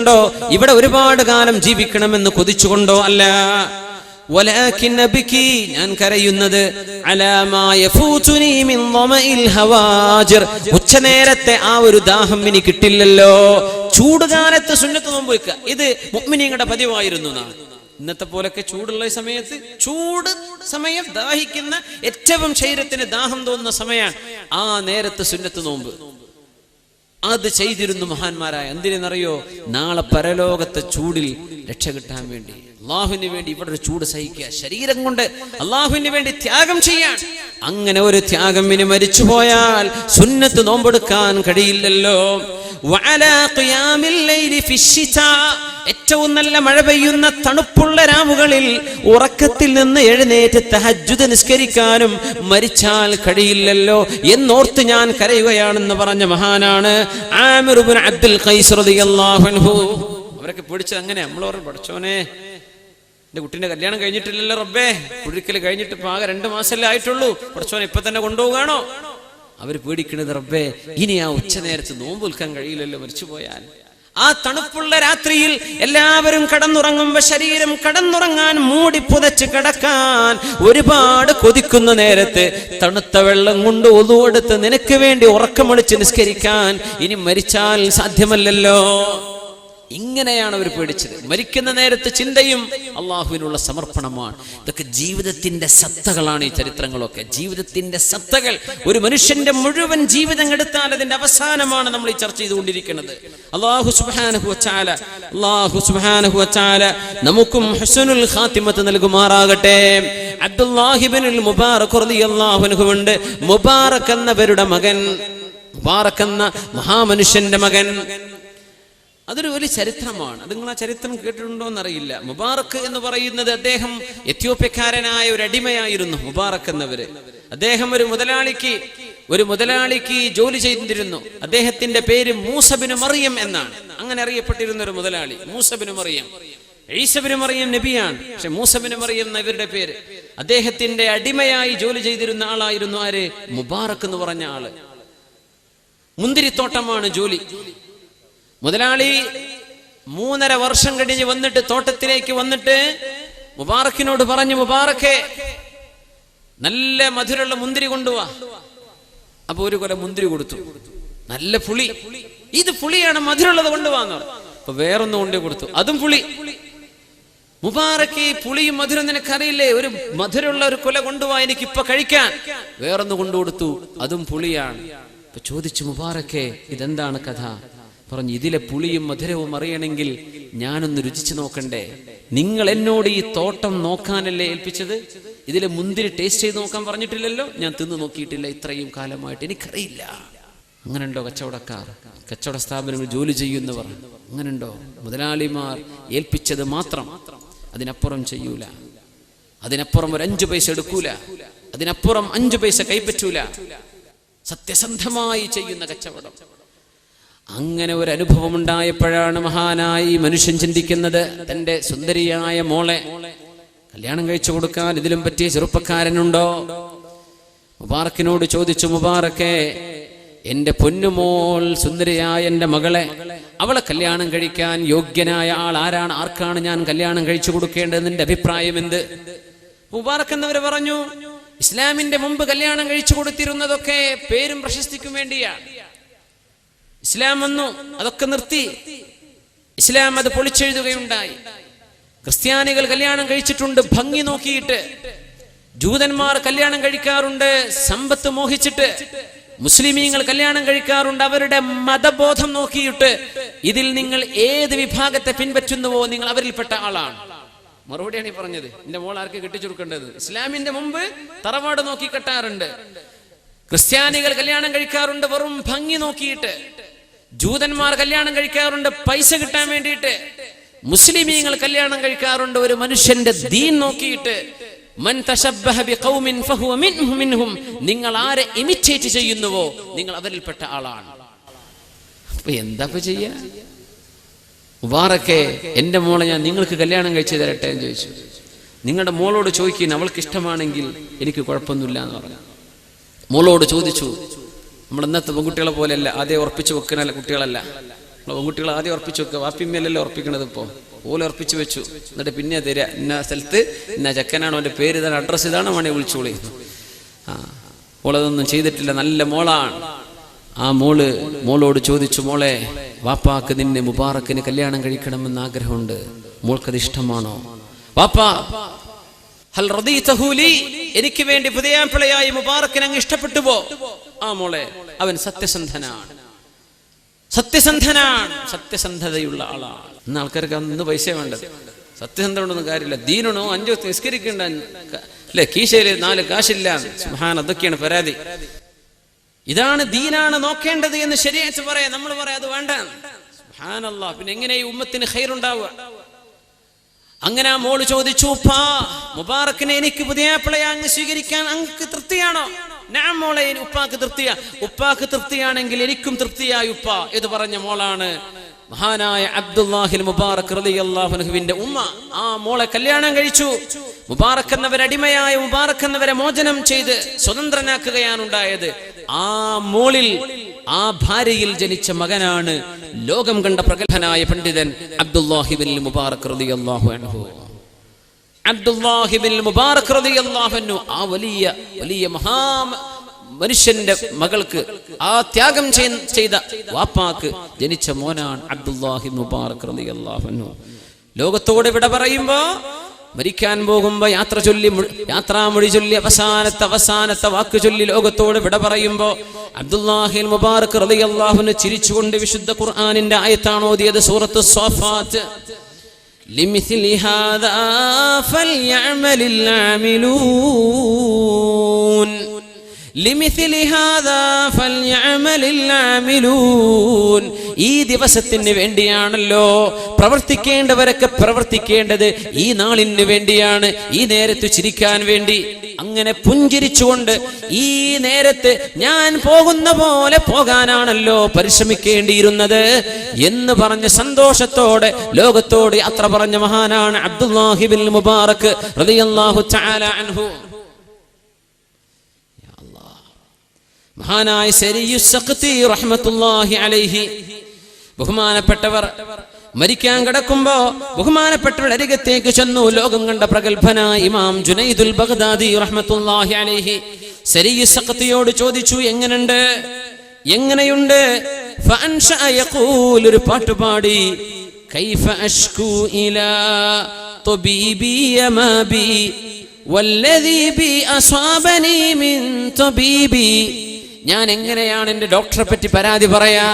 ോ ഇവിടെ ഒരുപാട് കാലം ജീവിക്കണമെന്ന് കൊതിച്ചുകൊണ്ടോ അല്ല. വലാകിൻ അബ്കി, ഞാൻ കരയുന്നത് അലാ മാ യഫൂതുനി മിൻ ളമഇൽ ഹവാജിർ, ഉച്ചനേരത്തെ ആ ഒരു ദാഹം എനിക്ക് കിട്ടില്ലല്ലോ. ചൂടുകാലത്ത് സുന്നത്ത് നോമ്പ് വെക്കുക, ഇത് മുഅ്മിനീങ്ങളുടെ പതിവായിരുന്നു. ഇന്നത്തെ പോലൊക്കെ ചൂടുള്ള സമയത്ത്, ചൂട് സമയം ദാഹിക്കുന്ന, ഏറ്റവും ശരീരത്തിന് ദാഹം തോന്നുന്ന സമയമാണ് ആ നേരത്ത് സുന്നത്ത് നോമ്പ്. അത് ചെയ്തിരുന്നു മഹാന്മാരായ. എന്തിനെന്നറിയോ? നാളെ പരലോകത്തെ ചൂടിൽ രക്ഷ കിട്ടാൻ വേണ്ടി, അള്ളാഹുവിന് വേണ്ടി ഇവിടെ ഒരു ചൂട് സഹിക്കുക, ശരീരം കൊണ്ട് അള്ളാഹുവിന് വേണ്ടി ത്യാഗം ചെയ്യാൻ. അങ്ങനെ ഒരു ത്യാഗം ഇനി മരിച്ചുപോയാൽ സുന്നത്ത് നോമ്പെടുക്കാൻ കഴിയില്ലല്ലോ. ഏറ്റവും നല്ല മഴ പെയ്യുന്ന തണുപ്പുള്ള രാവുകളിൽ ഉറക്കത്തിൽ നിന്ന് എഴുന്നേറ്റ് തഹജ്ജുദ് നിസ്കരിക്കാനും മരിച്ചാൽ കഴിയില്ലല്ലോ എന്നോർത്ത് ഞാൻ കരയുകയാണെന്ന് പറഞ്ഞ മഹാനാണ് ആമിർ ഇബ്നു അബ്ദുൽ ഖൈസ് റളിയല്ലാഹു അൻഹു. അവരൊക്കെ പിടിച്ചത് അങ്ങനെ. നമ്മളോർ പഠിച്ചോനെ, എന്റെ കുട്ടീന്റെ കല്യാണം കഴിഞ്ഞിട്ടില്ലല്ലോ റബ്ബേ, കുഴിക്കൽ കഴിഞ്ഞിട്ട് ഇപ്പൊ ആകെ 2 മാസമല്ലേ ആയിട്ടുള്ളൂ, പഠിച്ചോനെ ഇപ്പൊ തന്നെ കൊണ്ടുപോകാണോ? അവർ പേടിക്കണത് റബ്ബേ ഇനി ആ ഉച്ച നേരത്ത് നോമ്പ് വിൽക്കാൻ കഴിയില്ലല്ലോ മരിച്ചുപോയാൽ. ആ തണുപ്പുള്ള രാത്രിയിൽ എല്ലാവരും കടന്നുറങ്ങുമ്പോ ശരീരം കടന്നുറങ്ങാൻ മൂടി പുതച്ച് കിടക്കാൻ ഒരുപാട് കൊതിക്കുന്ന നേരത്ത് തണുത്ത വെള്ളം കൊണ്ട് ഒളു എടുത്ത് നിനക്ക് വേണ്ടി ഉറക്കമൊളിച്ച് നിസ്കരിക്കാൻ ഇനി മരിച്ചാൽ സാധ്യമല്ലല്ലോ. ഇങ്ങനെയാണ് അവർ പേടിച്ചത്. മരിക്കുന്ന നേരത്ത് ചിന്തയും അള്ളാഹുവിനുള്ള സമർപ്പണമാണ്. ഇതൊക്കെ ജീവിതത്തിന്റെ സത്തകളാണ്. ഈ ചരിത്രങ്ങളൊക്കെ ജീവിതത്തിന്റെ സത്തകൾ. ഒരു മനുഷ്യന്റെ മുഴുവൻ ജീവിതം എടുത്താൽ അതിന്റെ അവസാനമാണ് നമ്മൾ ഈ ചർച്ച ചെയ്തുകൊണ്ടിരിക്കുന്നത്. അല്ലാഹു സുബ്ഹാനഹു വ തആല നമുക്കും ഹുസ്നുൽ ഖാതിമത്ത് നൽകുമാറാകട്ടെ. അബ്ദുല്ലാഹി ഇബ്നുൽ മുബാറക് റളിയല്ലാഹു അൻഹു ഉണ്ട്. മുബാറക് എന്നവരുടെ മകൻ, മുബാറക് എന്ന മഹാമനുഷ്യന്റെ മകൻ. അതൊരു വലിയ ചരിത്രമാണ്. അത് നിങ്ങൾ ആ ചരിത്രം കേട്ടിട്ടുണ്ടോ എന്നറിയില്ല. മുബാറക് എന്ന് പറയുന്നത് അദ്ദേഹം എത്യോപ്യക്കാരനായ ഒരു അടിമയായിരുന്നു. മുബാറക് എന്നവര്, അദ്ദേഹം ഒരു മുതലാളിക്ക് ജോലി ചെയ്തിരുന്നു. അദ്ദേഹത്തിന്റെ പേര് മൂസ ബിൻ മറിയം എന്നാണ്. അങ്ങനെ അറിയപ്പെട്ടിരുന്ന ഒരു മുതലാളി മൂസ ബിൻ മറിയം. ഈസ ബിൻ മറിയം നബിയാണ്, പക്ഷെ മൂസ ബിൻ മറിയം എന്ന ഇവരുടെ പേര്. അദ്ദേഹത്തിന്റെ അടിമയായി ജോലി ചെയ്തിരുന്ന ആളായിരുന്നു ആര്? മുബാറക് എന്ന് പറഞ്ഞ ആള്. മുന്തിരിത്തോട്ടമാണ് ജോലി. മുതലാളി 3.5 വർഷം കഴിഞ്ഞ് വന്നിട്ട് തോട്ടത്തിലേക്ക് വന്നിട്ട് മുബാറക്കിനോട് പറഞ്ഞു, മുബാറക്കെ നല്ല മധുരമുള്ള മുന്തിരി കൊണ്ടുവാ. അപ്പൊ ഒരു കൊല മുന്തിരി കൊടുത്തു. നല്ല പുളി, ഇത് പുളിയാണ്, മധുരമുള്ളത് കൊണ്ടുപോകാന്ന് പറഞ്ഞു. അപ്പൊ വേറൊന്നും കൊണ്ടു കൊടുത്തു, അതും പുളി. മുബാറക്ക് പുളിയും മധുരം നിനക്കറിയില്ലേ, ഒരു മധുരമുള്ള ഒരു കൊല കൊണ്ടുപോവാ, എനിക്ക് ഇപ്പൊ കഴിക്കാൻ. വേറൊന്ന് കൊണ്ടുകൊടുത്തു, അതും പുളിയാണ്. അപ്പൊ ചോദിച്ചു, മുബാറക്കെ ഇതെന്താണ് കഥ? പറഞ്ഞു, ഇതിലെ പുളിയും മധുരവും അറിയണമെങ്കിൽ ഞാനൊന്ന് രുചിച്ചു നോക്കണ്ടേ. നിങ്ങൾ എന്നോട് ഈ തോട്ടം നോക്കാനല്ലേ ഏൽപ്പിച്ചത്? ഇതിലെ മുന്തിരി ടേസ്റ്റ് ചെയ്ത് നോക്കാൻ പറഞ്ഞിട്ടില്ലല്ലോ. ഞാൻ തിന്നു നോക്കിയിട്ടില്ല ഇത്രയും കാലമായിട്ട്, എനിക്കറിയില്ല. അങ്ങനെയുണ്ടോ കച്ചവടക്കാർ, കച്ചവട സ്ഥാപനങ്ങൾ ജോലി ചെയ്യുന്നവർ? അങ്ങനെയുണ്ടോ? മുതലാളിമാർ ഏൽപ്പിച്ചത് മാത്രം, അതിനപ്പുറം ചെയ്യൂല, അതിനപ്പുറം ഒരു 5 പൈസ എടുക്കൂല, അതിനപ്പുറം 5 പൈസ കൈപ്പറ്റൂല. സത്യസന്ധമായി ചെയ്യുന്ന കച്ചവടം. അങ്ങനെ ഒരു അനുഭവം ഉണ്ടായപ്പോഴാണ് മഹാനായി മനുഷ്യൻ ചിന്തിക്കുന്നത്, തന്റെ സുന്ദരിയായ മോളെ കല്യാണം കഴിച്ചു കൊടുക്കാൻ ഇതിലും പറ്റിയ ചെറുപ്പക്കാരനുണ്ടോ? മുബാറക്കിനോട് ചോദിച്ചു, മുബാറക്കെ എന്റെ പൊന്നുമോൾ, സുന്ദരിയായ എന്റെ മകളെ, അവളെ കല്യാണം കഴിക്കാൻ യോഗ്യനായ ആൾ ആരാണ്? ആർക്കാണ് ഞാൻ കല്യാണം കഴിച്ചു കൊടുക്കേണ്ടത്? നിന്റെ അഭിപ്രായം എന്ത്? മുബാറക്ക് എന്നവര് പറഞ്ഞു, ഇസ്ലാമിന്റെ മുമ്പ് കല്യാണം കഴിച്ചു കൊടുത്തിരുന്നതൊക്കെ പേരും പ്രശസ്തിക്കും വേണ്ടിയാണ്. ഇസ്ലാം വന്നു, അതൊക്കെ നിർത്തി. ഇസ്ലാം അത് പൊളിച്ചെഴുതുകയുണ്ടായി. ക്രിസ്ത്യാനികൾ കല്യാണം കഴിച്ചിട്ടുണ്ട് ഭംഗി നോക്കിയിട്ട്, ജൂതന്മാർ കല്യാണം കഴിക്കാറുണ്ട് സമ്പത്ത് മോഹിച്ചിട്ട്, മുസ്ലിമീങ്ങൾ കല്യാണം കഴിക്കാറുണ്ട് അവരുടെ മതബോധം നോക്കിയിട്ട്. ഇതിൽ നിങ്ങൾ ഏത് വിഭാഗത്തെ പിൻപറ്റുന്നുവോ നിങ്ങൾ അവരിൽപ്പെട്ട ആളാണ്. മറുപടിയാണ് ഈ പറഞ്ഞത്. എന്റെ മോൾ ആർക്ക് കെട്ടിച്ചു കൊടുക്കേണ്ടത്? ഇസ്ലാമിന്റെ മുമ്പ് തറവാട് നോക്കി കെട്ടാറുണ്ട്. ക്രിസ്ത്യാനികൾ കല്യാണം കഴിക്കാറുണ്ട് വെറും ഭംഗി നോക്കിയിട്ട്, ജൂതന്മാർ കല്യാണം കഴിക്കാറുണ്ട് പൈസ കിട്ടാൻ വേണ്ടിയിട്ട്, മുസ്ലിമീങ്ങൾ കല്യാണം കഴിക്കാറുണ്ട് ഒരു മനുഷ്യന്റെ ദീൻ നോക്കിയിട്ട്. മൻ തശബ്ബഹ ബിഖൗമിൻ ഫഹുവ മിൻഹും, നിങ്ങൾ ആരെ ഇമിറ്റേറ്റ് ചെയ്യുന്നുവോ നിങ്ങൾ അവരിൽപ്പെട്ട ആളാണ്. അപ്പൊ എന്താ ചെയ്യാ? മുബാറക്കെ എന്റെ മോളെ ഞാൻ നിങ്ങൾക്ക് കല്യാണം കഴിച്ചു തരട്ടെ എന്ന് ചോദിച്ചു. നിങ്ങളുടെ മോളോട് ചോദിക്കുന്നു, അവൾക്ക് ഇഷ്ടമാണെങ്കിൽ എനിക്ക് കുഴപ്പമൊന്നുമില്ല എന്ന് പറഞ്ഞു. മോളോട് ചോദിച്ചു. നമ്മൾ ഇന്നത്തെ പെൺകുട്ടികളെ പോലെയല്ല, അതേ ഉറപ്പിച്ചു വെക്കുന്ന കുട്ടികളല്ല. പെൺകുട്ടികൾ ആദ്യം ഉറപ്പിച്ചു വെക്കുക, വാപ്പിമ്മയല്ലല്ലോ ഉറപ്പിക്കണത്. ഇപ്പോൾ ഓല ഉറപ്പിച്ചു വെച്ചു, എന്നിട്ട് പിന്നെ തരിക, ഇന്ന സ്ഥലത്ത് ഇന്ന ചെക്കനാണോ അവൻ്റെ പേര് ഇതാണ്, അഡ്രസ്സ് ഇതാണ്, വേണേ വിളിച്ചോളി. ഓളതൊന്നും ചെയ്തിട്ടില്ല, നല്ല മോളാണ്. ആ മോളോട് ചോദിച്ചു, മോളെ വാപ്പാക്ക് നിന്നെ മുബാറക്കിന് കല്യാണം കഴിക്കണമെന്ന് ആഗ്രഹമുണ്ട്, മോൾക്കത് ഇഷ്ടമാണോ? വാപ്പാ ഹൽ റദീതഹു ലി, എനിക്ക് വേണ്ടി പുതിയാപ്പിളയായി മുബാറക്കിനെ അങ്ങ് ഇഷ്ടപ്പെട്ടു പോ. ആ മോളെ, അവൻ സത്യസന്ധനാണ്, സത്യസന്ധതയുള്ള ആളാണ്. ഇന്ന് ആൾക്കാർക്ക് അന്ന് പൈസ വേണ്ടത്, സത്യസന്ധത കൊണ്ടൊന്നും കാര്യമില്ല. ദീനണോ 5 വക്ത് നിസ്കരിക്കണ്ട അല്ലെ, കീശയില് 4 കാശില്ല, സുബ്ഹാൻ, അതൊക്കെയാണ് പരാതി. ഇതാണ് ദീനാണ് നോക്കേണ്ടത് എന്ന് ശരീഅത്ത് പറയാം. നമ്മൾ പറയാം അത് വേണ്ട. സുബ്ഹാനല്ലാഹ്, പിന്നെ എങ്ങനെ ഈ ഉമ്മത്തിന് ഖൈറുണ്ടാവുക? അങ്ങനെ ആ മോള് ചോദിച്ചു, ഉപ്പാ മുബാറക്കിനെ എനിക്ക് പുതിയാപ്പിളയെ അങ്ങ് സ്വീകരിക്കാൻ അങ്ങക്ക് തൃപ്തിയാണോ? ഞാൻ മോളെ, ഉപ്പാക്ക് തൃപ്തിയാ. ഉപ്പാക്ക് തൃപ്തിയാണെങ്കിൽ എനിക്കും തൃപ്തിയായി ഉപ്പ എന്ന് പറഞ്ഞ മോളാണ് മഹാനായ അബ്ദുല്ലാഹിൽ മുബാറക് റളിയല്ലാഹു അൻഹുവിന്റെ ഉമ്മ. ആ മോളെ കല്യാണം കഴിച്ചു. മുബാറക് എന്നവരെ അടിമയായ മുബാറക് എന്നവരെ മോചനം ചെയ്ത് സ്വതന്ത്രനാക്കുകയാണ് ഉണ്ടായത്. ആ മോളിൽ, ആ ഭാര്യയിൽ ജനിച്ച മകനാണ് ലോകം കണ്ട പ്രഗത്ഭനായ പണ്ഡിതൻ അബ്ദുല്ലാഹിബിൻ മുബാറക് റളിയല്ലാഹു അൻഹു. അബ്ദുല്ലാഹിബിൻ മുബാറക് റളിയല്ലാഹു അൻഹു ആ വലിയ മഹാ മനുഷ്യന്റെ മകൾക്ക്, ആ ത്യാഗം ചെയ്ത വാപ്പാക്ക് ജനിച്ച മോനാണ് അബ്ദുല്ലാഹിബിൻ മുബാറക് റളിയല്ലാഹു അൻഹു. ലോകത്തോട് വിട പറയുമ്പോ, മരിക്കാൻ പോകുമ്പോ യാത്രാമൊഴി ചൊല്ലി അവസാനത്തെ വാക്ക് ചൊല്ലി ലോകത്തോട് വിട പറയുമ്പോ അബ്ദുല്ലാഹിൽ മുബാറക് റളിയല്ലാഹു അൻഹു ചിരിച്ചുകൊണ്ട് വിശുദ്ധ ഖുർആനിന്റെ ആയത്താണ് ഓതിയത്, സൂറത്ത് സ്വാഫാത്ത്. ലിമിസ്ലി ഹാദാ ഫൽയഅമലിൽ ആമിലൂൻ, ലിമിസ്ലി ഹാദാ ഫൽയഅമലിൽ ആമിലൂൻ. ഈ ദിവസത്തിന് വേണ്ടിയാണല്ലോ പ്രവർത്തിക്കേണ്ടവരൊക്കെ പ്രവർത്തിക്കേണ്ടത്. ഈ നാളിന് വേണ്ടിയാണ്, ഈ നേരത്ത് ചിരിക്കാൻ വേണ്ടി. അങ്ങനെ പുഞ്ചിരിച്ചുകൊണ്ട് ഈ നേരത്ത് ഞാൻ പോകുന്ന പോലെ പോകാനാണല്ലോ പരിശ്രമിക്കേണ്ടിയിരുന്നത് എന്ന് പറഞ്ഞ സന്തോഷത്തോടെ ലോകത്തോട് യാത്ര പറഞ്ഞ മഹാനാണ് അബ്ദുല്ലാഹിബിൻ മുബാറക് റളിയല്ലാഹു തആല അൻഹു. മഹാനായ സരിയുസ് സഖ്തി റഹ്മത്തുള്ളാഹി അലൈഹി, ബഹുമാനപ്പെട്ടവർ മരിക്കാൻ കിടക്കുമ്പോ ബഹുമാനപ്പെട്ടവരുടെ അരികത്തേക്ക് ചെന്നു. ലോകം കണ്ട പ്രഗത്ഭനായ ഇമാം ജുനൈദുൽ ബഗ്ദാദി റഹ്മത്തുള്ളാഹി അലൈഹി സരിയുസ് സഖ്തിയോട് ചോദിച്ചു, എങ്ങനെയുണ്ട്? ഫഅൻശഅ യഖൂൽ, ഒരു പാട്ടുപാടി, കൈഫ അഷ്കു ഇലാ തബീബി യമാ ബി വല്ലദീ ബി അസ്വാബനി മിൻ തബീബി. ഞാൻ എങ്ങനെയാണ് എൻ്റെ ഡോക്ടറെ പറ്റി പരാതി പറയാ?